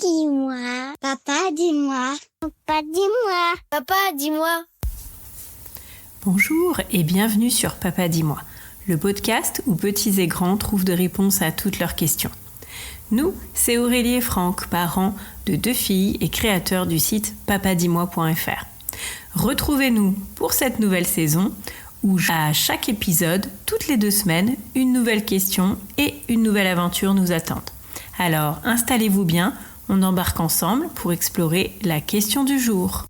dis-moi. Papa, dis-moi. Papa, dis-moi. Papa, dis-moi. Bonjour et bienvenue sur Papa, dis-moi, le podcast où petits et grands trouvent des réponses à toutes leurs questions. Nous, c'est Aurélie et Franck, parents de 2 filles et créateurs du site papadis-moi.fr. Retrouvez-nous pour cette nouvelle saison où à chaque épisode, toutes les 2 semaines, une nouvelle question et une nouvelle aventure nous attendent. Alors installez-vous bien, on embarque ensemble pour explorer la question du jour.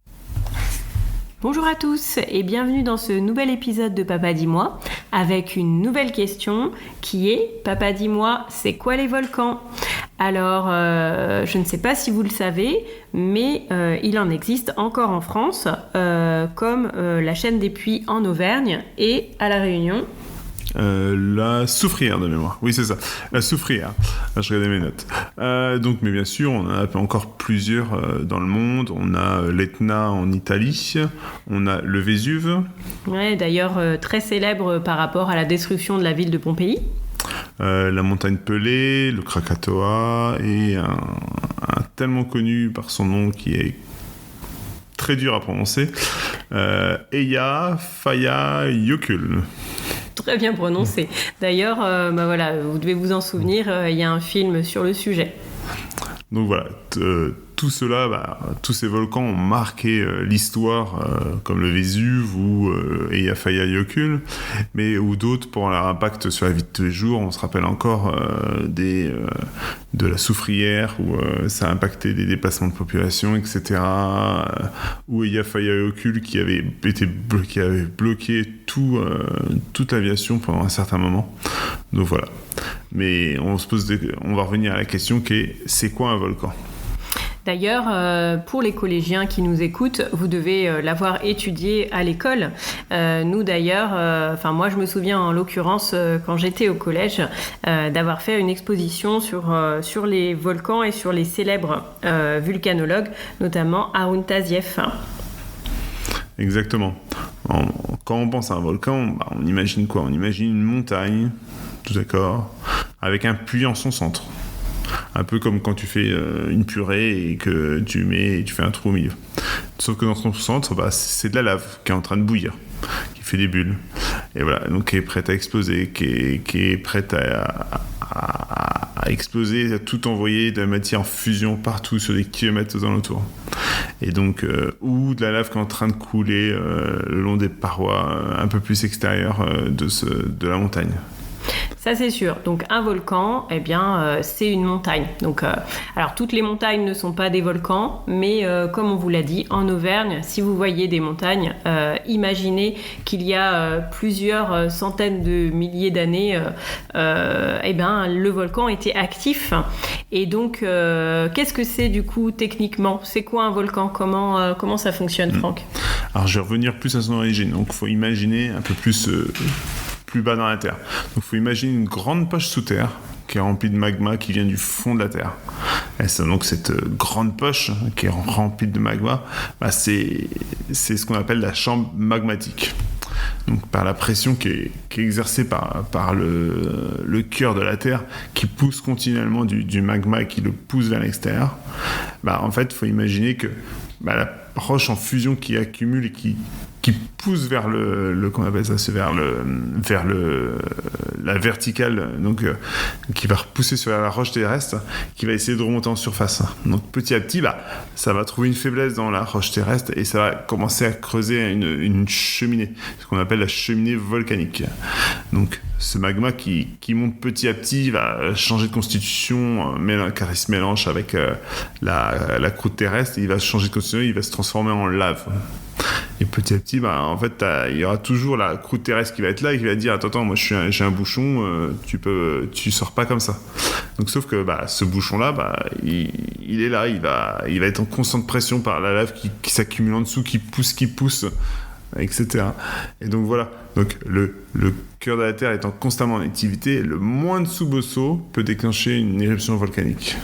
Bonjour à tous et bienvenue dans ce nouvel épisode de Papa dis-moi avec une nouvelle question qui est « Papa dis-moi, c'est quoi les volcans ?» Alors, je ne sais pas si vous le savez, mais il en existe encore en France, comme la chaîne des Puys en Auvergne et à La Réunion. La Soufrière de mémoire. Oui, c'est ça. La Soufrière. Je regardais mes notes. Mais bien sûr, on en a encore plusieurs dans le monde. On a l'Etna en Italie. On a le Vésuve. Ouais, d'ailleurs, très célèbre par rapport à la destruction de la ville de Pompéi. La montagne Pelée, le Krakatoa et un tellement connu par son nom qui est très dur à prononcer, Eyjafjallajökull. Très bien prononcé. D'ailleurs, vous devez vous en souvenir, il y a un film sur le sujet. Donc voilà, tout cela, tous ces volcans ont marqué l'histoire, comme le Vésuve ou Eyjafjallajökull, ou d'autres pour leur impact sur la vie de tous les jours. On se rappelle encore de la Soufrière où ça a impacté des déplacements de population, etc. Ou Eyjafjallajökull qui avait bloqué toute l'aviation pendant un certain moment. Donc voilà. Mais on va revenir à la question qui est « c'est quoi un volcan ?» D'ailleurs, pour les collégiens qui nous écoutent, vous devez l'avoir étudié à l'école. Nous d'ailleurs, moi je me souviens en l'occurrence quand j'étais au collège d'avoir fait une exposition sur les volcans et sur les célèbres volcanologues, notamment Harun Tazieff. Exactement. Quand on pense à un volcan, on imagine quoi ? On imagine une montagne, tout d'accord, avec un puits en son centre. Un peu comme quand tu fais une purée et que tu fais un trou au milieu. Sauf que dans son centre, c'est de la lave qui est en train de bouillir, qui fait des bulles. Et voilà, donc qui est prête à exploser, qui est prête à exploser, à tout envoyer de la matière en fusion partout sur des kilomètres dans l'entour. Et donc, ou de la lave qui est en train de couler le long des parois un peu plus extérieures de la montagne. Ça c'est sûr. Donc un volcan, c'est une montagne. Donc, alors toutes les montagnes ne sont pas des volcans, mais comme on vous l'a dit, en Auvergne, si vous voyez des montagnes, imaginez qu'il y a plusieurs centaines de milliers d'années, le volcan était actif. Et donc, qu'est-ce que c'est du coup techniquement ? C'est quoi un volcan ? Comment ça fonctionne, Franck ? Alors je vais revenir plus à son origine. Donc il faut imaginer un peu plus bas dans la Terre. Donc il faut imaginer une grande poche sous terre qui est remplie de magma qui vient du fond de la Terre. Et donc cette grande poche qui est remplie de magma, c'est ce qu'on appelle la chambre magmatique. Donc par la pression qui est exercée par le cœur de la Terre qui pousse continuellement du magma et qui le pousse vers l'extérieur, en fait il faut imaginer que la roche en fusion qui accumule et qui pousse vers qu'on appelle ça, c'est vers la verticale, donc qui va repousser sur la roche terrestre, qui va essayer de remonter en surface. Donc petit à petit, ça va trouver une faiblesse dans la roche terrestre et ça va commencer à creuser une cheminée, ce qu'on appelle la cheminée volcanique. Donc ce magma qui monte petit à petit va changer de constitution, car il se mélange avec la croûte terrestre, il va changer de constitution, il va se transformer en lave. Et petit à petit, il y aura toujours la croûte terrestre qui va être là et qui va dire attends, moi j'ai un bouchon, tu sors pas comme ça. Donc sauf que ce bouchon là, il est là, il va être en constante pression par la lave qui s'accumule en dessous, qui pousse, etc. Et donc voilà. Donc le cœur de la Terre étant constamment en activité, le moindre soubresaut peut déclencher une éruption volcanique.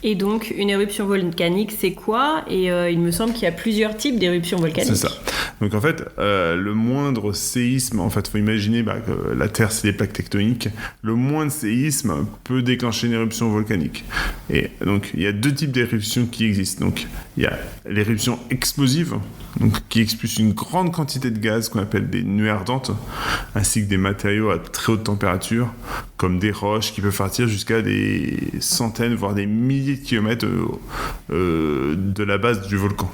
Et donc, une éruption volcanique, c'est quoi ? Et il me semble qu'il y a plusieurs types d'éruptions volcaniques. C'est ça. Donc en fait, le moindre séisme, en fait, faut imaginer que la Terre, c'est des plaques tectoniques. Le moindre séisme peut déclencher une éruption volcanique. Et donc, il y a 2 types d'éruptions qui existent. Donc, il y a l'éruption explosive, donc, qui expulse une grande quantité de gaz qu'on appelle des nuées ardentes, ainsi que des matériaux à très haute température, comme des roches qui peuvent partir jusqu'à des centaines, voire des milliers de kilomètres de la base du volcan.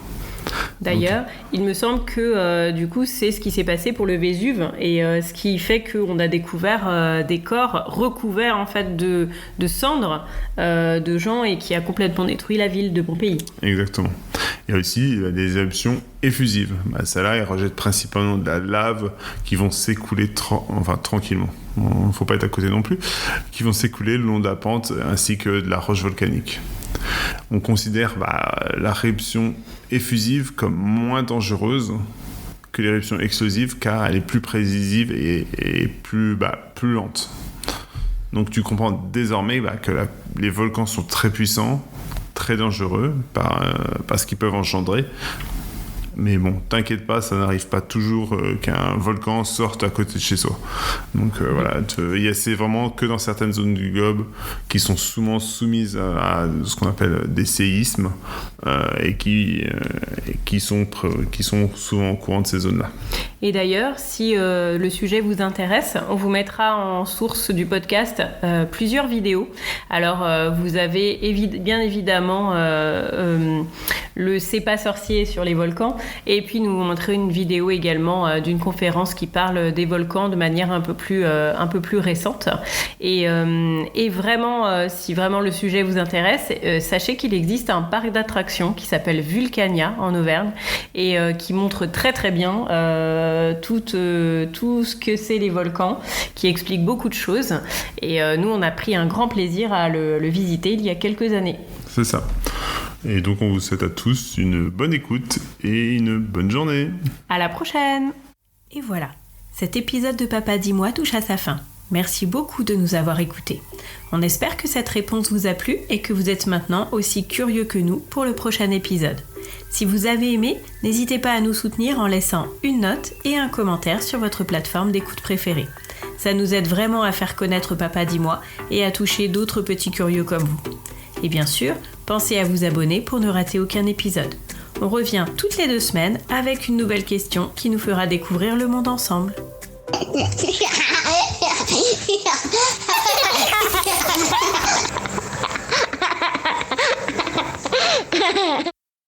D'ailleurs, il me semble que du coup, c'est ce qui s'est passé pour le Vésuve et ce qui fait qu'on a découvert des corps recouverts en fait de cendres de gens et qui a complètement détruit la ville de Pompéi. Exactement. Il y a aussi des éruptions effusives. Celles-là, elles rejettent principalement de la lave qui vont s'écouler tranquillement. Il ne faut pas être à côté non plus. Qui vont s'écouler le long de la pente ainsi que de la roche volcanique. On considère l'éruption effusive comme moins dangereuse que l'éruption explosive car elle est plus prévisible et plus lente. Donc tu comprends désormais que les volcans sont très puissants, très dangereux par ce qu'ils peuvent engendrer. Mais bon, t'inquiète pas, ça n'arrive pas toujours qu'un volcan sorte à côté de chez soi. Donc c'est vraiment que dans certaines zones du globe qui sont souvent soumises à ce qu'on appelle des séismes et qui sont souvent au courant de ces zones-là. Et d'ailleurs, si le sujet vous intéresse, on vous mettra en source du podcast plusieurs vidéos. Alors, vous avez bien évidemment le C'est pas sorcier sur les volcans. Et puis, nous vous montrerons une vidéo également d'une conférence qui parle des volcans de manière un peu plus récente. Et vraiment, si vraiment le sujet vous intéresse, sachez qu'il existe un parc d'attractions qui s'appelle Vulcania en Auvergne et qui montre très très bien tout ce que c'est les volcans, qui explique beaucoup de choses. Et nous, on a pris un grand plaisir à le visiter il y a quelques années. C'est ça. Et donc, on vous souhaite à tous une bonne écoute et une bonne journée. À la prochaine. Et voilà, cet épisode de Papa Dis-moi touche à sa fin. Merci beaucoup de nous avoir écoutés. On espère que cette réponse vous a plu et que vous êtes maintenant aussi curieux que nous pour le prochain épisode. Si vous avez aimé, n'hésitez pas à nous soutenir en laissant une note et un commentaire sur votre plateforme d'écoute préférée. Ça nous aide vraiment à faire connaître Papa Dis-moi et à toucher d'autres petits curieux comme vous. Et bien sûr, pensez à vous abonner pour ne rater aucun épisode. On revient toutes les 2 semaines avec une nouvelle question qui nous fera découvrir le monde ensemble.